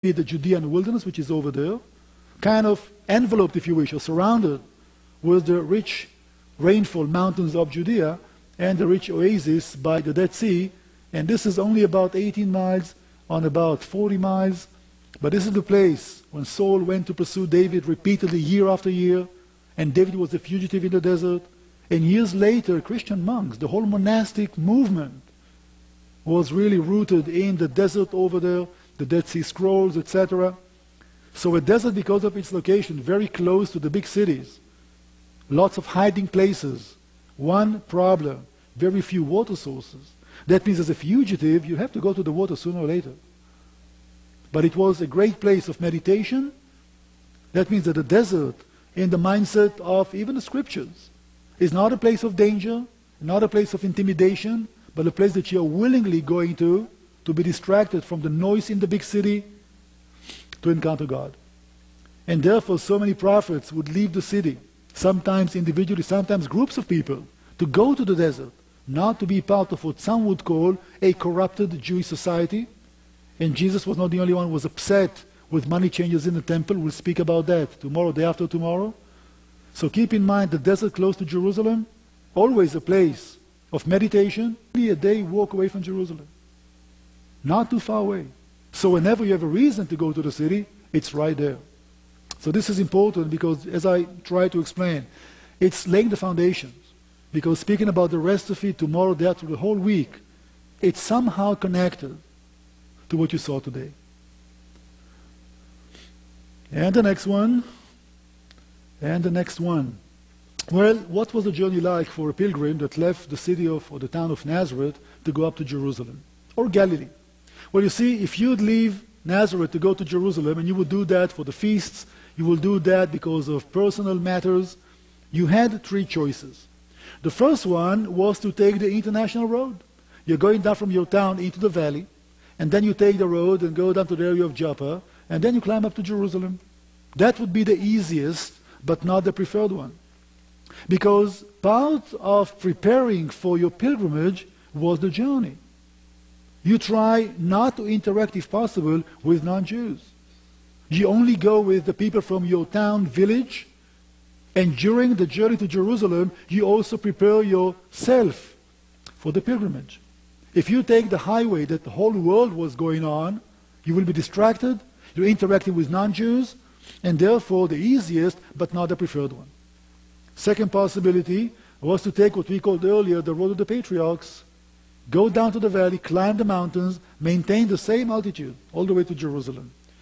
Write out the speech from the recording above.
the Judean wilderness, which is over there, kind of enveloped, if you wish, or surrounded with the rich rainfall mountains of Judea and the rich oasis by the Dead Sea. And this is only about 18 miles on about 40 miles. But this is the place when Saul went to pursue David repeatedly year after year, and David was a fugitive in the desert. And years later, Christian monks, the whole monastic movement was really rooted in the desert over there, the Dead Sea Scrolls, etc. So a desert, because of its location, very close to the big cities, lots of hiding places. One problem, very few water sources. That means as a fugitive, you have to go to the water sooner or later. But it was a great place of meditation. That means that the desert, in the mindset of even the scriptures, is not a place of danger, not a place of intimidation, but a place that you are willingly going to be distracted from the noise in the big city, to encounter God. And therefore, so many prophets would leave the city, sometimes individually, sometimes groups of people, to go to the desert, not to be part of what some would call a corrupted Jewish society. And Jesus was not the only one who was upset with money changers in the temple. We'll speak about that tomorrow, day after tomorrow. So keep in mind the desert close to Jerusalem, always a place of meditation, only a day walk away from Jerusalem. Not too far away. So whenever you have a reason to go to the city, it's right there. So this is important because, as I try to explain, it's laying the foundations. Because speaking about the rest of it tomorrow, day after the whole week, it's somehow connected to what you saw today. And the next one. And the next one. Well, what was the journey like for a pilgrim that left the city of, or the town of Nazareth to go up to Jerusalem? Or Galilee? Well, you see, if you'd leave Nazareth to go to Jerusalem, and you would do that for the feasts, you will do that because of personal matters, you had three choices. The first one was to take the international road. You're going down from your town into the valley, and then you take the road and go down to the area of Joppa, and then you climb up to Jerusalem. That would be the easiest, but not the preferred one. Because part of preparing for your pilgrimage was the journey. You try not to interact, if possible, with non-Jews. You only go with the people from your town, village, and during the journey to Jerusalem, you also prepare yourself for the pilgrimage. If you take the highway that the whole world was going on, you will be distracted, you're interacting with non-Jews, and therefore the easiest, but not the preferred one. Second possibility was to take what we called earlier the road of the patriarchs, go down to the valley, climb the mountains, maintain the same altitude all the way to Jerusalem.